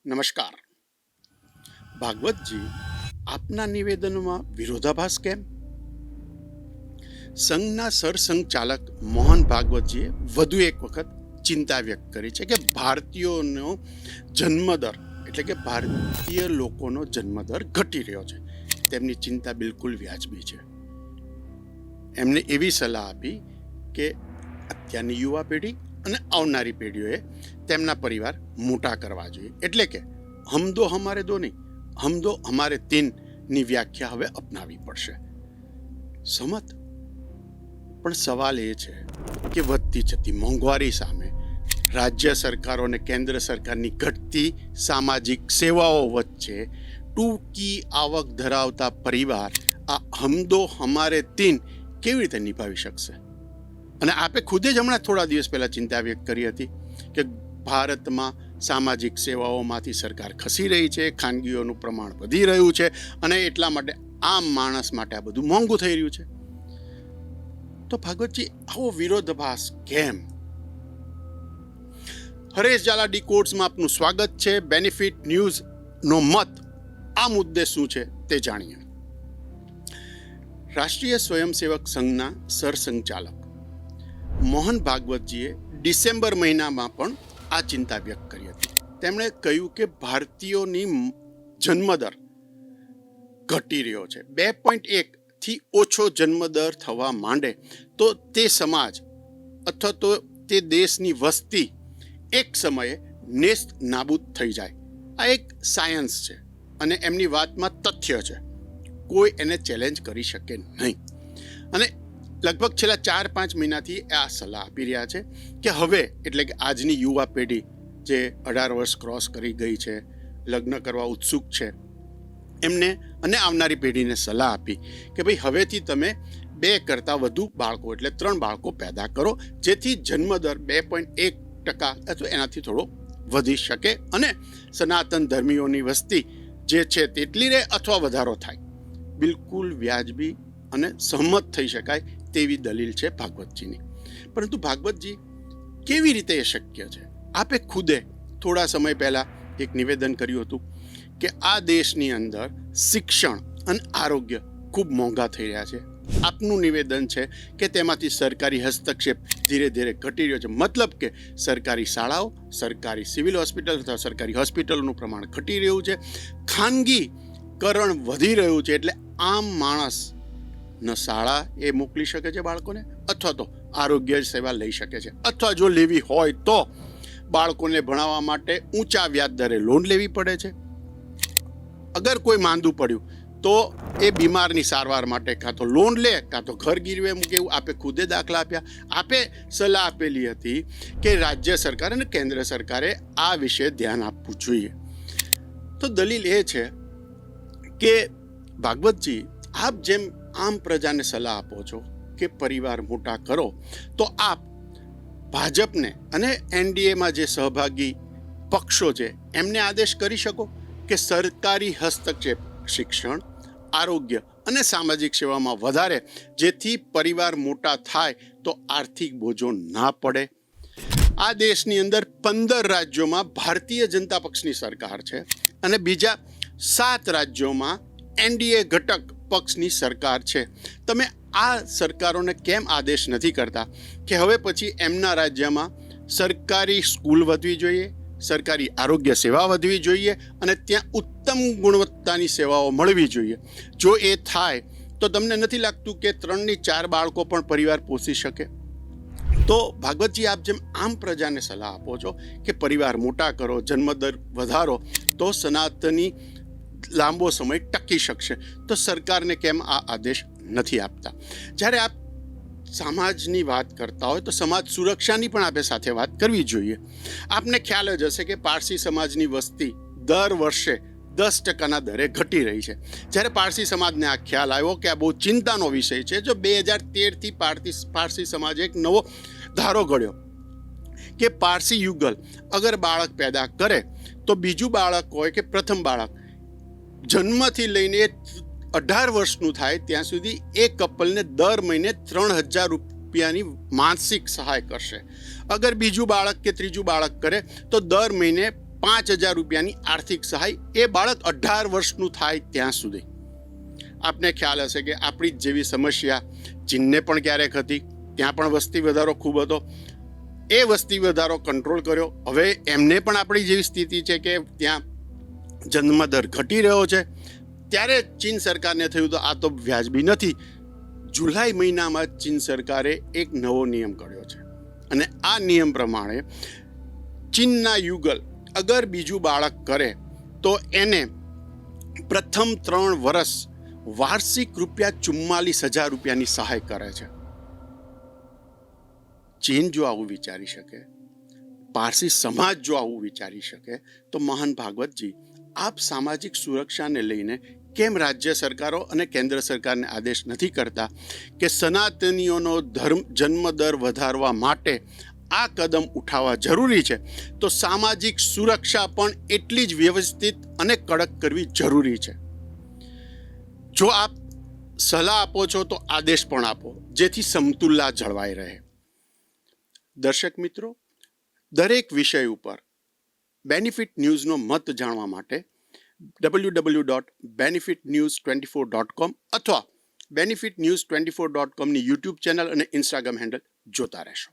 નમસ્કાર. ભાગવતજી, આપના નિવેદનમાં વિરોધાભાસ કેમ? સંઘના સરસંઘચાલક મોહન ભાગવતજીએ વધુ એક વખત ચિંતા વ્યક્ત કરી છે કે ભારતીયોનો જન્મદર એટલે કે ભારતીય લોકોનો જન્મદર ઘટી રહ્યો છે. તેમની ચિંતા બિલકુલ વ્યાજબી છે. એમને એવી સલાહ આપી કે અત્યારની યુવા પેઢી અને આવનારી પેઢીઓએ તેમના પરિવાર મોટા કરવા જોઈએ. એટલે કે હમ દો હમારે દો નહીં, હમ દો હમારે તીનની વ્યાખ્યા હવે અપનાવવી પડશે. સમત. પણ સવાલ એ છે કે વધતી જતી મોંઘવારી સામે રાજ્ય સરકારો અને કેન્દ્ર સરકારની ઘટતી સામાજિક સેવાઓ વચ્ચે ટૂંકી આવક ધરાવતા પરિવાર આ હમ દો હમારે તીન કેવી રીતે નિભાવી શકશે? અને આપે ખુદે જ હમણાં થોડા દિવસ પહેલા ચિંતા વ્યક્ત કરી હતી કે ભારતમાં સામાજિક સેવાઓમાંથી સરકાર ખસી રહી છે, ખાનગીઓનું પ્રમાણ વધી રહ્યું છે અને એટલા માટે આમ માણસ માટે આ બધું મોંઘું થઈ રહ્યું છે. તો ભાગવતજી, આવો વિરોધાભાસ કેમ? હરેશ ઝાલા ડીકોડ્સમાં આપનું સ્વાગત છે. બેનિફિટ ન્યૂઝનો મત આ મુદ્દે શું છે તે જાણીએ. રાષ્ટ્રીય સ્વયંસેવક સંઘના સરસંઘચાલક મોહન ભાગવતજીએ ડિસેમ્બર મહિનામાં પણ આ ચિંતા વ્યક્ત કરી હતી. તેમણે કહ્યું કે ભારતીયોની જન્મદર ઘટી રહ્યો છે. 2.1 થી ઓછો જન્મદર થવા માંડે તો તે સમાજ અથવા તો તે દેશની વસ્તી એક સમયે નેસ્ત નાબૂદ થઈ જાય. આ એક સાયન્સ છે અને એમની વાતમાં તથ્ય છે. કોઈ એને ચેલેન્જ કરી શકે નહીં. અને લગભગ છેલ્લા 4-5 મહિનાથી આ સલાહ આપી રહ્યા છે કે હવે એટલે કે આજની યુવા પેઢી જે 18 વર્ષ ક્રોસ કરી ગઈ છે, લગ્ન કરવા ઉત્સુક છે, એમને અને આવનારી પેઢીને સલાહ આપી કે ભાઈ હવેથી તમે 2 કરતાં વધુ બાળકો એટલે 3 બાળકો પેદા કરો, જેથી જન્મદર 2.1% અથવા એનાથી થોડો વધી શકે અને સનાતન ધર્મીઓની વસ્તી જે છે તેટલી રહે અથવા વધારો થાય. બિલકુલ વ્યાજબી અને સહમત થઈ શકાય તેવી દલીલ છે ભાગવતજીની. પરંતુ ભાગવતજી, કેવી રીતે એ શક્ય છે? આપે ખુદે થોડા સમય પહેલા એક નિવેદન કર્યું હતું કે આ દેશની અંદર શિક્ષણ અને આરોગ્ય ખૂબ મોંઘા થઈ રહ્યા છે. આપનું નિવેદન છે કે તેમાંથી સરકારી હસ્તક્ષેપ ધીરે ધીરે ઘટી રહ્યો છે. મતલબ કે સરકારી શાળાઓ, સરકારી સિવિલ હોસ્પિટલ અથવા સરકારી હોસ્પિટલોનું પ્રમાણ ઘટી રહ્યું છે, ખાનગીકરણ વધી રહ્યું છે. એટલે આમ માણસ ન શાળા એ મોકલી શકે છે બાળકોને, અથવા તો આરોગ્ય સેવા લઈ શકે છે, અથવા જો લેવી હોય તો બાળકોને ભણાવવા માટે ઊંચા વ્યાજ દરે લોન લેવી પડે છે. અગર કોઈ માંદું પડ્યું તો એ બીમારની સારવાર માટે કાં તો લોન લે કાં તો ઘર ગીરવે મૂકે. એવું આપે ખુદે દાખલા આપ્યા. આપે સલાહ આપેલી હતી કે રાજ્ય સરકાર અને કેન્દ્ર સરકારે આ વિશે ધ્યાન આપવું જોઈએ. તો દલીલ એ છે કે ભાગવતજી, આપ જેમ આમ પ્રજાને સલાહ આપો છો કે પરિવાર મોટા કરો, તો આપ ભાજપને અને એનડીએમાં જે સહભાગી પક્ષો છે એમને આદેશ કરી શકો કે સરકારી હસ્તક્ષેપ શિક્ષણ, આરોગ્ય અને સામાજિક સેવામાં વધારે, જેથી પરિવાર મોટા થાય તો આર્થિક બોજો ના પડે. આ દેશની અંદર 15 રાજ્યોમાં ભારતીય જનતા પક્ષની સરકાર છે અને બીજા 7 રાજ્યોમાં એનડીએ ઘટક પક્ષની સરકાર છે. તમે આ સરકારોને કેમ આદેશ નથી કરતા કે હવે પછી એમના રાજ્યમાં સરકારી સ્કૂલ વધવી જોઈએ, સરકારી આરોગ્ય સેવા વધવી જોઈએ અને ત્યાં ઉત્તમ ગુણવત્તાની સેવાઓ મળવી જોઈએ? જો એ થાય તો તમને નથી લાગતું કે 3 થી 4 બાળકો પણ પરિવાર પોષી શકે? તો ભાગવતજી, આપ જેમ આમ પ્રજાને સલાહ આપો છો કે પરિવાર મોટા કરો, જન્મદર વધારો, તો સનાતની લાંબો સમય ટકી શકશે, તો સરકારને કેમ આ આદેશ નથી આપતા? જ્યારે આપ સમાજની વાત કરતા હોય તો સમાજ સુરક્ષાની પણ આપણે સાથે વાત કરવી જોઈએ. આપને ખ્યાલ જ હશે કે પારસી સમાજની વસ્તી દર વર્ષે 10% દરે ઘટી રહી છે. જ્યારે પારસી સમાજને આ ખ્યાલ આવ્યો કે આ બહુ ચિંતાનો વિષય છે, જો 2013થી પારસી સમાજે એક નવો ધારો ઘડ્યો કે પારસી યુગલ અગર બાળક પેદા કરે તો બીજું બાળક હોય કે પ્રથમ બાળક જન્મથી લઈને 18 વર્ષનું થાય ત્યાં સુધી એ કપલને દર મહિને 3000 રૂપિયાની માનસિક સહાય કરશે. અગર બીજું બાળક કે ત્રીજું બાળક કરે તો દર મહિને 5,000 રૂપિયાની આર્થિક સહાય, એ બાળક 18 વર્ષનું થાય ત્યાં સુધી. આપને ખ્યાલ હશે કે આપણી જ જેવી સમસ્યા ચીનને પણ ક્યારેક હતી, ત્યાં પણ વસ્તી વધારો ખૂબ હતો. એ વસ્તી વધારો કંટ્રોલ કર્યો. હવે એમને પણ આપણી જેવી સ્થિતિ છે કે ત્યાં જન્મદર ઘટી રહ્યો છે. ત્યારે ચીન સરકારને થયું તો આ તો વ્યાજબી નથી. જુલાઈ મહિનામાં ચીન સરકારે એક નવો નિયમ કાઢ્યો છે અને આ નિયમ પ્રમાણે ચીનના યુગલ અગર બીજું બાળક કરે તો એને પ્રથમ 3 વર્ષ વાર્ષિક ₹44,000 સહાય કરે છે. ચીન જો આવું વિચારી શકે, પારસી સમાજ જો આવું વિચારી શકે, તો મોહન ભાગવતજી, આપ સામાજિક સુરક્ષાને લઈને કેમ રાજ્ય સરકારો અને કેન્દ્ર સરકારને આદેશ નથી કરતા કે સનાતનીઓનો જન્મદર વધારવા માટે આ કદમ ઉઠાવવા જરૂરી છે, તો સામાજિક સુરક્ષા પણ એટલી જ વ્યવસ્થિત અને કડક કરવી જરૂરી છે. જો આપ સલાહ આપો છો તો આદેશ પણ આપો, જેથી સમતુલા જળવાઈ રહે. દર્શક મિત્રો, દરેક વિષય ઉપર બેનિફિટ ન્યૂઝનો મત જાણવા માટે www.benefitnews24.com અથવા benefitnews24.com ની યુટ્યુબ ચેનલ અને ઇન્સ્ટાગ્રામ હેન્ડલ જોતા રહેશો.